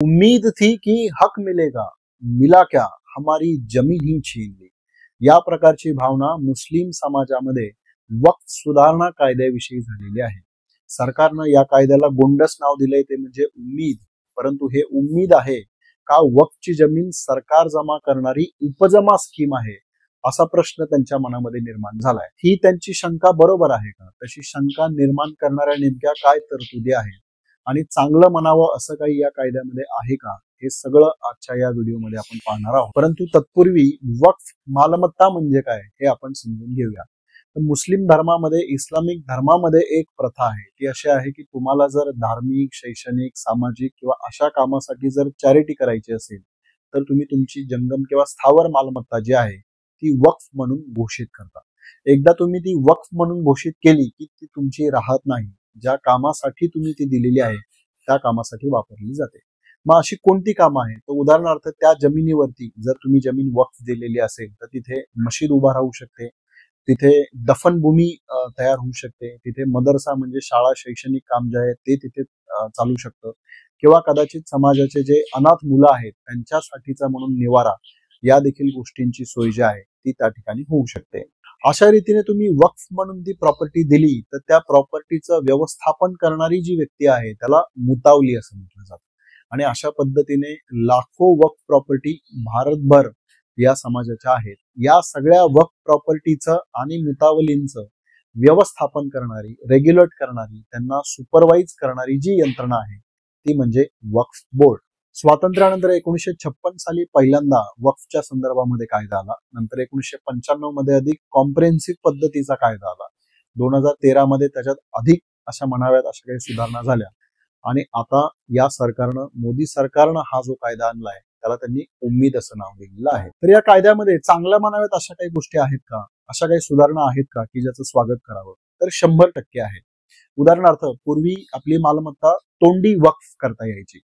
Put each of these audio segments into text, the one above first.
उम्मीद थी कि हक मिलेगा, मिला क्या, हमारी जमीन ही छीन ली। या प्रकारची भावना मुस्लिम समाजामध्ये वक्फ सुधारणा कायद्याविषयी झालेली आहे। सरकारनं या कायद्याला गोंडस नाव दिलंय ते म्हणजे उम्मीद। परंतु हे उम्मीद आहे का वक्फची जमीन सरकार जमा करणारी उपजमा स्कीम आहे, असा प्रश्न त्यांच्या मनामध्ये निर्माण झालाय। ही त्यांची शंका बरोबर आहे का? तशी शंका निर्माण करणाऱ्या नेमक्या काय तरतुदी आहेत आणि चांगलं म्हणावं असं काही या कायद्यामध्ये आहे का, हे सगळं आजच्या या व्हिडिओमध्ये आपण पाहणार आहोत। परंतु तत्पूर्वी वक्फ मालमत्ता म्हणजे काय हे आपण समजून घेऊया। तर मुस्लिम धर्मामध्ये, इस्लामिक धर्मामध्ये एक प्रथा आहे ती अशी आहे की तुम्हाला जर धार्मिक, शैक्षणिक, सामाजिक किंवा अशा कामासाठी जर चॅरिटी करायची असेल तर तुम्ही तुमची जंगम किंवा स्थावर मालमत्ता जी आहे ती वक्फ म्हणून घोषित करता। एकदा तुम्ही ती वक्फ म्हणून घोषित केली की ती तुमची राहत नाही, ज्या कामासाठी तुम्ही ती दिलेली आहे त्या कामासाठी वापरली जाते। मग अशी कोणती कामं आहेत? तर उदाहरणार्थ त्या जमिनीवरती जर तुम्ही जमीन वक्फ दिलेली असेल तर तिथे मशीद उभा राहू शकते, तिथे दफनभूमी तयार होऊ शकते, तिथे मदरसा म्हणजे शाळा, शैक्षणिक काम जे आहे ते तिथे चालू शकतं, किंवा कदाचित समाजाचे जे अनाथ मुलं आहेत त्यांच्यासाठीचा म्हणून निवारा, या देखील गोष्टींची सोय जी आहे ती त्या ठिकाणी होऊ शकते। अशा रीतीने तुम्ही वक्फ म्हणून ती प्रॉपर्टी दिली तर त्या प्रॉपर्टीचं व्यवस्थापन करणारी जी व्यक्ती आहे त्याला मुतावली असं म्हटलं जातं। आणि अशा पद्धतीने लाखो वक्फ प्रॉपर्टी भारतभर या समाजाच्या आहेत। या सगळ्या वक्फ प्रॉपर्टीचं आणि मुतावलींचं व्यवस्थापन करणारी, रेग्युलेट करणारी, त्यांना सुपरवाइज करणारी जी यंत्रणा आहे ती म्हणजे वक्फ बोर्ड। स्वातंत्र्यानंतर 1956 साली पहिल्यांदा वक्फच्या संदर्भामध्ये कायदा आला, नंतर 1995 मध्ये अधिक कॉम्प्रिहेन्सिव्ह पद्धतीचा कायदा आला, 2013 मध्ये त्याच्यात अधिक अशा म्हणाव्यात अशा काही सुधारणा झाल्या आणि आता या सरकारनं, मोदी सरकारनं हा जो कायदा आणलाय त्याला त्यांनी उम्मीद असं नाव दिलेलं आहे। तर या कायद्यामध्ये चांगल्या म्हणाव्यात अशा काही गोष्टी आहेत का, अशा काही सुधारणा आहेत का की ज्याचं स्वागत करावं? तर 100% आहेत। उदाहरणार्थ पूर्वी आपली मालमत्ता तोंडी वक्फ करता यायची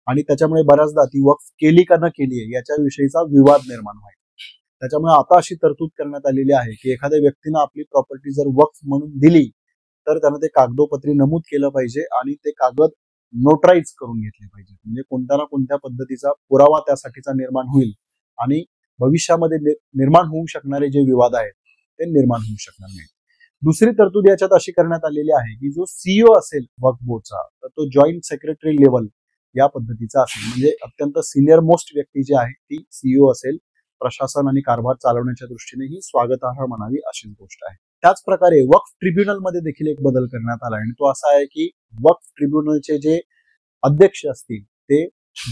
आणि त्याच्यामुळे बऱ्याचदा ती वक्फ केली का न केली याच्याविषयीचा विवाद निर्माण व्हायचा। त्याच्यामुळे आता अशी तरतूद करण्यात आलेली आहे की एखाद्या व्यक्तीनं आपली प्रॉपर्टी जर वक्फ म्हणून दिली तर त्यानं ते कागदोपत्री नमूद केलं पाहिजे आणि ते कागद नोटराईज करून घेतले पाहिजे, म्हणजे कोणत्या ना कोणत्या पद्धतीचा पुरावा त्यासाठीचा निर्माण होईल आणि भविष्यामध्ये निर्माण होऊ शकणारे जे विवाद आहेत ते निर्माण होऊ शकणार नाही। दुसरी तरतूद याच्यात अशी करण्यात आलेली आहे की जो सीईओ असेल वक्फ बोर्डचा तर तो जॉईंट सेक्रेटरी लेवल या पद्धतीचा असेल, म्हणजे अत्यंत सिनियर मोस्ट व्यक्ती जी आहे ती सीईओ असेल। प्रशासन आणि कारभार चालवण्याच्या दृष्टीने ही स्वागतार्ह म्हणावी अशीच गोष्ट आहे। त्याच प्रकारे वक्फ ट्रिब्युनल मध्ये देखील एक बदल करण्यात आला आणि तो असा आहे की वक्फ ट्रिब्युनलचे जे अध्यक्ष असतील ते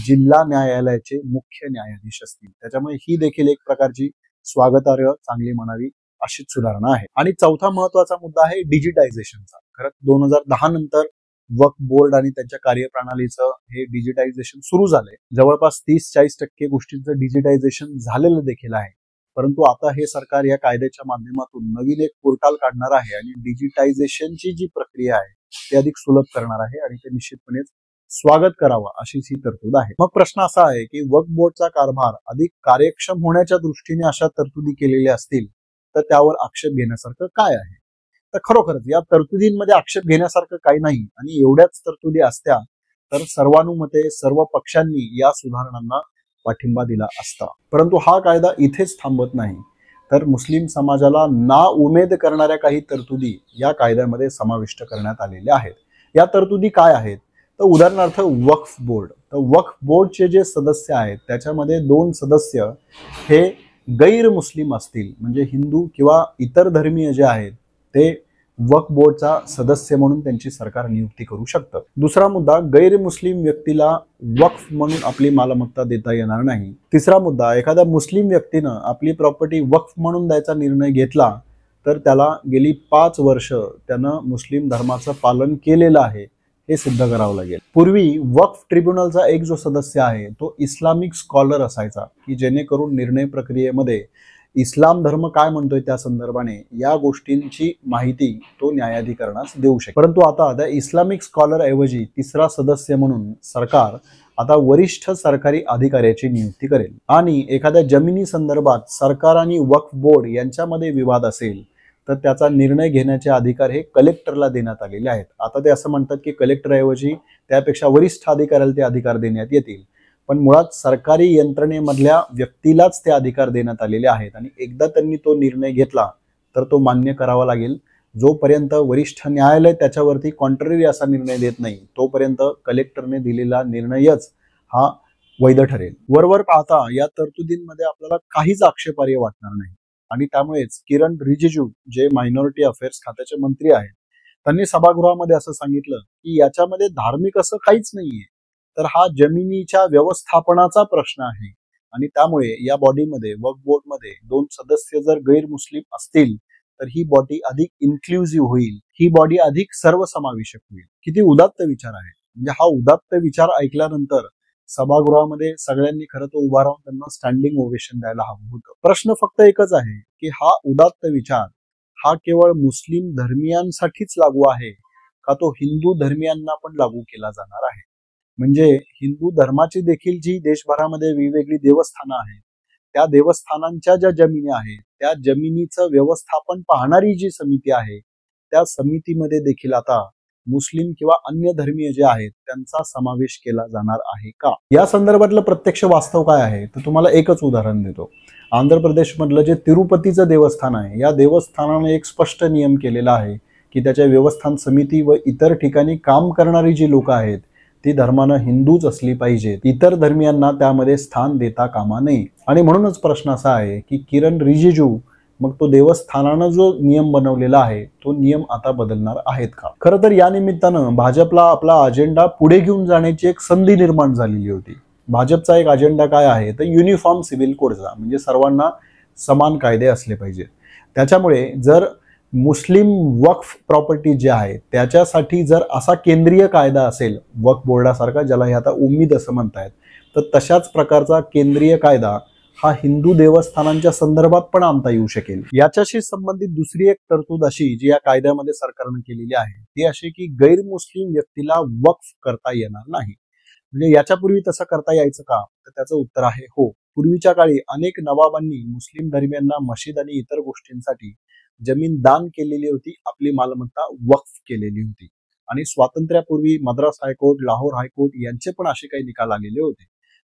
जिल्हा न्यायालयाचे मुख्य न्यायाधीश असतील। त्याच्यामुळे ही देखील एक प्रकारची स्वागतार्ह, चांगली म्हणावी अशीच सुधारणा आहे। आणि चौथा महत्वाचा मुद्दा आहे डिजिटायझेशनचा। खरं 2010 नंतर वक्फ बोर्ड आणि त्यांच्या कार्यप्रणालीचं हे डिजिटायझेशन सुरू झालंय। जवळपास 30-40% गोष्टींचं डिजिटायझेशन झालेलं देखील आहे। परंतु आता हे सरकार या कायद्याच्या माध्यमातून नवीन एक पोर्टल काढणार आहे आणि डिजिटायझेशनची जी प्रक्रिया आहे ती अधिक सुलभ करणार आहे आणि ते निश्चितपणे स्वागत करावं अशीच ही तरतूद आहे। मग प्रश्न असा आहे की वक्फ बोर्डचा कारभार अधिक कार्यक्षम होण्याच्या दृष्टीने अशा तरतुदी केलेल्या असतील तर त्यावर आक्षेप घेण्यासारखं काय आहे? तर खरोखरच या तरतुदींमध्ये आक्षेप घेण्यासारखं काही नाही आणि एवढ्याच तरतुदी असत्या तर सर्वानुमते सर्व पक्षांनी या सुधारणांना पाठिंबा दिला असता। परंतु हा कायदा इथेच थांबत नाही, तर मुस्लिम समाजाला ना उमेद करणाऱ्या काही तरतुदी या कायद्यामध्ये समाविष्ट करण्यात आलेल्या आहेत। या तरतुदी काय आहेत? तर उदाहरणार्थ वक्फ बोर्ड। तर वक्फ बोर्डचे जे सदस्य आहेत त्याच्यामध्ये 2 सदस्य हे गैर मुस्लिम असतील, म्हणजे हिंदू किंवा इतर धर्मीय जे आहेत ते वक्फ बोर्डचा सदस्य म्हणून त्यांची सरकार नियुक्ती करू शकतं। दुसरा मुद्दा, गैर मुस्लिम व्यक्तीला वक्फ म्हणून आपली मालमत्ता देता येणार नाही। तिसरा मुद्दा, एखाद्या मुस्लिम व्यक्तीनं आपली प्रॉपर्टी वक्फ म्हणून द्यायचा निर्णय घेतला तर त्याला गेली 5 वर्ष त्यानं मुस्लिम धर्माचं पालन केलेलं आहे हे सिद्ध करावं लागेल। पूर्वी वक्फ ट्रिब्युनलचा एक जो सदस्य आहे तो इस्लामिक स्कॉलर असायचा की जेणेकरून निर्णय प्रक्रियेमध्ये इस्लाम धर्म काय म्हणतोय त्या संदर्भाने या गोष्टींची माहिती तो न्यायाधिकरणास देऊ शकेल। परंतु आता त्या इस्लामिक स्कॉलर ऐवजी तिसरा सदस्य म्हणून सरकार आता वरिष्ठ सरकारी अधिकाऱ्याची नियुक्ती करेल आणि एखाद्या जमिनी संदर्भात सरकार आणि वक्फ बोर्ड यांच्यामध्ये विवाद असेल तर त्याचा निर्णय घेण्याचे अधिकार हे कलेक्टरला देण्यात आलेले आहेत. आता ते असं म्हणतात की कलेक्टरऐवजी त्यापेक्षा वरिष्ठ अधिकाऱ्याला ते अधिकार देण्यात येतील, पण मुळात सरकारी यंत्रणेमधल्या व्यक्तीलाच ते अधिकार देण्यात आलेले आहेत आणि एकदा त्यांनी तो निर्णय घेतला तर तो मान्य करावा लागेल. जोपर्यंत वरिष्ठ न्यायालय त्याच्यावरती कॉन्ट्ररी असा निर्णय देत नाही तोपर्यंत कलेक्टरने दिलेला निर्णयच हा वैध ठरेल. वरवर पाहता या तरतुदींमध्ये आपल्याला काहीच आक्षेपार्ह वाटणार नाही आणि त्यामुळेच किरण रिजिजू जे मायनॉरिटी अफेअर्स खात्याचे मंत्री आहेत त्यांनी सभागृहामध्ये असं सांगितलं की याच्यामध्ये धार्मिक असं काहीच नाहीये, तर हा जमिनीच्या व्यवस्थापनाचा प्रश्न आहे आणि त्यामुळे या बॉडीमध्ये वक्फ बोर्डमध्ये 2 सदस्य जर गैर मुस्लिम असतील तर ही बॉडी अधिक इन्क्लुझिव्ह होईल, ही बॉडी अधिक सर्वसमावेशक होईल. किती उदात्त विचार आहे. म्हणजे हा उदात्त विचार ऐकल्यानंतर सभागृहामध्ये सगळ्यांनी खरं तर उभा राहून त्यांना स्टँडिंग ओवेशन द्यायला हवं होतं. प्रश्न फक्त एकच आहे की हा उदात्त विचार हा केवळ मुस्लिम धर्मियांसाठीच लागू आहे का तो हिंदू धर्मियांना पण लागू केला जाणार आहे. म्हणजे हिंदू धर्माची देखील जी देशभरामध्ये वेगवेगळी देवस्थानं आहेत त्या देवस्थानांच्या ज्या जमिनी आहेत त्या जमिनीचं व्यवस्थापन पाहणारी जी समिती आहे त्या समितीमध्ये देखील आता मुस्लिम किंवा अन्य धर्मीय जे आहेत त्यांचा समावेश केला जाणार आहे का. या संदर्भातलं प्रत्यक्ष वास्तव काय आहे तर तुम्हाला एकच उदाहरण देतो. आंध्र प्रदेशमधलं जे तिरुपतीचं देवस्थान आहे या देवस्थानाने एक स्पष्ट नियम केलेला आहे की त्याच्या व्यवस्थान समिती व इतर ठिकाणी काम करणारी जी लोक आहेत ती धर्मानं हिंदूच असली पाहिजेत, इतर धर्मियांना त्यामध्ये स्थान देता कामा नये. आणि म्हणूनच प्रश्न असा आहे की किरण रिजिजू मग तो देवस्थानानं जो नियम बनवलेला आहे तो नियम आता बदलणार आहेत का. खरं तर या निमित्तानं भाजपला आपला अजेंडा पुढे घेऊन जाण्याची एक संधी निर्माण झालेली होती. भाजपचा एक अजेंडा काय आहे तर युनिफॉर्म सिव्हिल कोडचा, म्हणजे सर्वांना समान कायदे असले पाहिजेत. त्याच्यामुळे जर मुस्लिम वक्फ प्रॉपर्टी जे आहे त्याच्यासाठी जर असा केंद्रीय कायदा असेल वक्फ बोर्डासारखा, ज्याला हे आता उम्मीद असं म्हणतायत, तर तशाच प्रकारचा केंद्रीय कायदा हा हिंदू देवस्थानांच्या संदर्भात पण आणता येऊ शकेल. याच्याशी संबंधित दुसरी एक तरतूद अशी जी या कायद्यामध्ये सरकारने केलेली आहे ती अशी की गैर मुस्लिम व्यक्तीला वक्फ करता येणार नाही. म्हणजे याच्यापूर्वी तसं करता यायचं का तर त्याचं उत्तर आहे हो. पूर्वीच्या काळी अनेक नवाबांनी मुस्लिम धर्मियांना मशीद आणि इतर गोष्टींसाठी जमीन दान केलेली होती, आपली मालमत्ता वक्फ केलेली होती. आणि स्वातंत्र्यापूर्वी मद्रास हायकोर्ट, लाहोर हायकोर्ट यांचे पण असे काही निकाल आलेले होते.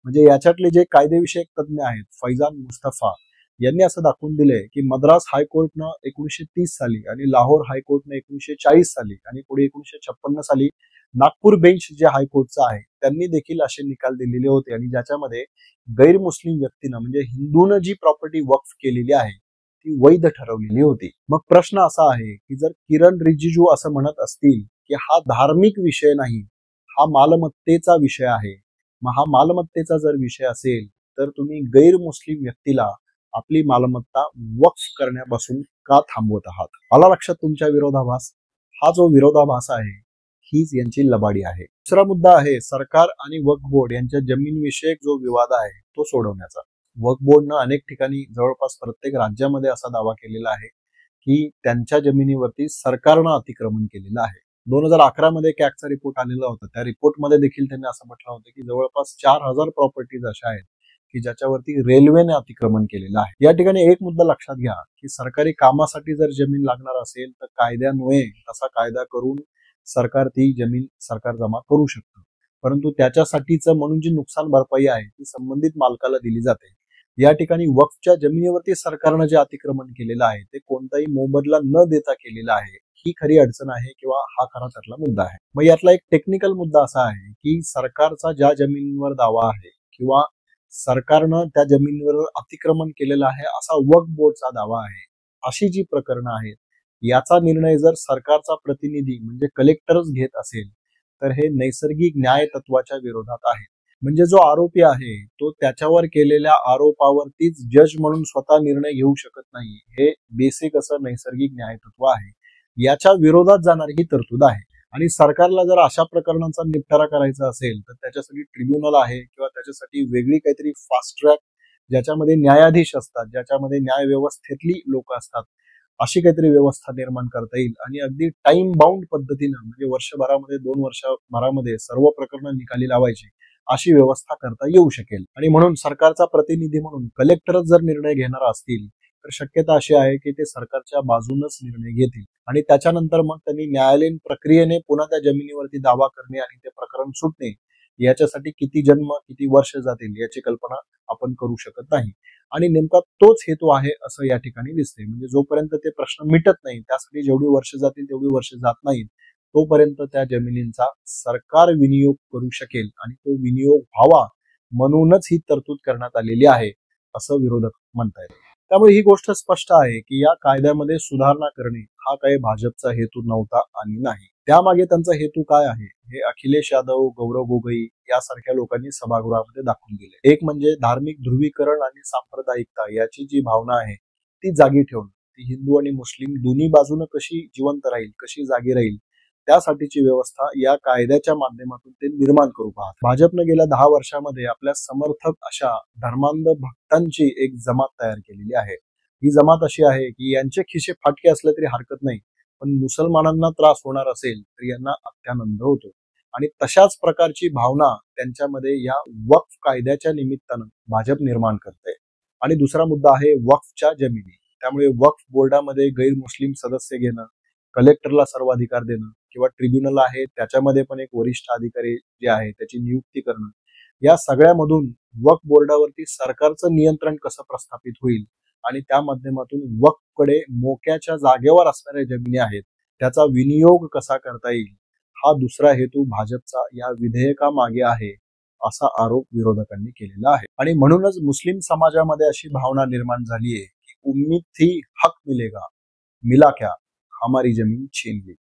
म्हणजे याच्यातले जे कायदेविषयक तज्ञ आहेत फैजान मुस्तफा यांनी असं दाखवून दिलंय की मद्रास हायकोर्टनं 1930 साली आणि लाहोर हायकोर्टनं 1940 साली आणि पुढे 1956 साली नागपूर बेंच जे हायकोर्टचं आहे त्यांनी देखील असे निकाल दिलेले होते आणि ज्याच्यामध्ये गैर मुस्लिम व्यक्तीनं म्हणजे हिंदूनं जी प्रॉपर्टी वक्फ केलेली आहे ती वैध ठरवलेली होती. मग प्रश्न असा आहे की जर किरण रिजिजू असं म्हणत असतील की हा धार्मिक विषय नाही, हा मालमत्तेचा विषय आहे, मग हा मालमत्तेचा जर विषय असेल तर तुम्ही गैर मुस्लिम व्यक्तीला आपली मालमत्ता वक्फ करण्यापासून का थांबवत आहात. आला लक्षात तुमच्या विरोधाभास. हा जो विरोधाभास आहे हीच यांची लबाडी आहे. दुसरा मुद्दा आहे सरकार आणि वक्फ बोर्ड यांच्या जमीन विषयक जो विवाद आहे तो सोडवण्याचा. वक्फ बोर्डनं अनेक ठिकाणी जवळपास प्रत्येक राज्यामध्ये असा दावा केलेला आहे की त्यांच्या जमिनीवरती सरकारनं अतिक्रमण केलेलं आहे. 2011 मध्ये कॅगचा रिपोर्ट आलेला होता. त्या रिपोर्टमध्ये देखील त्यांनी असं म्हटलं होतं की जवळपास 4000 प्रॉपर्टीज अशा आहेत की ज्याच्यावरती रेल्वेने अतिक्रमण केलेलं आहे. या ठिकाणी एक मुद्दा लक्षात घ्या की सरकारी कामासाठी जर जमीन लागणार असेल तर कायद्यान्वये तसा कायदा करून सरकार ती जमीन सरकार जमा करू शकतं, परंतु त्याच्यासाठीचं म्हणून जी नुकसान भरपाई आहे ती संबंधित मालकाला दिली जाते. या ठिकाणी वक्फच्या जमिनीवरती सरकारनं जे अतिक्रमण केलेलं आहे ते कोणताही मोबदला न देता केलेलं आहे, ही खरी अडचण आहे किंवा हा खरा त्यातला मुद्दा आहे. मग यातला एक टेक्निकल मुद्दा असा आहे की सरकारचा ज्या जमिनीवर दावा आहे किंवा सरकारनं त्या जमिनीवर अतिक्रमण केलेलं आहे असा वक्फ बोर्डचा दावा आहे, अशी जी प्रकरणं आहेत याचा निर्णय जर सरकारचा प्रतिनिधी म्हणजे कलेक्टरच घेत असेल तर हे नैसर्गिक न्याय तत्वाच्या विरोधात आहे. म्हणजे जो आरोपी आहे तो त्याच्यावर केलेल्या आरोपावरतीच जज म्हणून स्वतः निर्णय घेऊ शकत नाही. हे बेसिक असं नैसर्गिक न्याय तत्व आहे. याच्या विरोधात जाणारी ही तरतूद आहे. आणि सरकारला जर अशा प्रकरणांचा निपटारा करायचा असेल तर त्याच्यासाठी ट्रिब्युनल आहे किंवा त्याच्यासाठी वेगळी काहीतरी फास्ट ट्रॅक ज्याच्यामध्ये न्यायाधीश असतात, ज्याच्यामध्ये न्याय व्यवस्थेतली लोक असतात, अशी काहीतरी व्यवस्था निर्माण करता येईल आणि अगदी टाइम बाउंड पद्धतीनं म्हणजे वर्षभरामध्ये 2 वर्षभरामध्ये सर्व प्रकरणं निकाली लावायची अशी व्यवस्था करता येऊ शकेल. आणि म्हणून सरकारचा प्रतिनिधी म्हणून कलेक्टरच जर निर्णय घेणार असतील तर शक्यता अशी आहे की ते सरकारच्या बाजूनच निर्णय घेतील आणि त्याच्यानंतर मग त्यांनी न्यायालयीन प्रक्रियेने पुन्हा त्या जमिनीवरती दावा करणे आणि ते प्रकरण सुटणे याच्यासाठी किती जन्म किती वर्ष जातील याची कल्पना आपण करू शकत नाही. आणि नेमका तोच हेतू आहे असं या ठिकाणी दिसते. म्हणजे जोपर्यंत ते प्रश्न मिटत नाही त्यासाठी जेवढी वर्ष जातील तेवढी वर्ष जात नाहीत तोपर्यंत त्या जमिनींचा सरकार विनियोग करू शकेल आणि तो विनियोग व्हावा म्हणूनच ही तरतूद करण्यात आलेली आहे असं विरोधक म्हणतायत. त्यामुळे ही गोष्ट स्पष्ट आहे की या कायद्यामध्ये सुधारणा करणे हा काही भाजपचा हेतू नव्हता आणि नाही. त्यामागे त्यांचा हेतू काय आहे हे अखिलेश यादव, गौरव गोगोई यासारख्या लोकांनी सभागृहामध्ये दाखवून दिले. एक म्हणजे धार्मिक ध्रुवीकरण आणि सांप्रदायिकता याची जी भावना आहे ती जागी ठेवणं, ती हिंदू आणि मुस्लिम दोन्ही बाजूने कशी जिवंत राहील, कशी जागी राहील त्यासाठीची व्यवस्था या कायद्याच्या माध्यमातून ते निर्माण करू पाहत. भाजपने गेल्या 10 वर्षामध्ये आपल्या समर्थक अशा धर्मांध भक्तांची एक जमात तयार केलेली आहे. ही जमात अशी आहे की यांचे खिसे फाटके असले तरी हरकत नाही, पण मुसलमानांना त्रास होणार असेल तर यांना अत्यानंद होतो आणि तशाच प्रकारची भावना त्यांच्यामध्ये या वक्फ कायद्याच्या निमित्तानं भाजप निर्माण करते. आणि दुसरा मुद्दा आहे वक्फच्या जमिनी. त्यामुळे वक्फ बोर्डामध्ये गैर मुस्लिम सदस्य घेणं, कलेक्टरला सर्व अधिकार देणं किंवा ट्रिब्युनल आहे त्याच्यामध्ये पण एक वरिष्ठ अधिकारी जे आहे त्याची नियुक्ती करणं, या सगळ्यामधून वक्फ बोर्डावरती सरकारचं नियंत्रण कसं प्रस्थापित होईल आणि त्या माध्यमातून वक्फकडे मोक्याच्या जागेवर असणाऱ्या जमिनी आहेत त्याचा विनियोग कसा करता येईल हा दुसरा हेतू भाजपचा या विधेयकामागे आहे असा आरोप विरोधकांनी केलेला आहे. आणि म्हणूनच मुस्लिम समाजामध्ये अशी भावना निर्माण झाली आहे की उम्मीद थी हक मिलेगा, मिला क्या, हमारी जमीन छीन ली.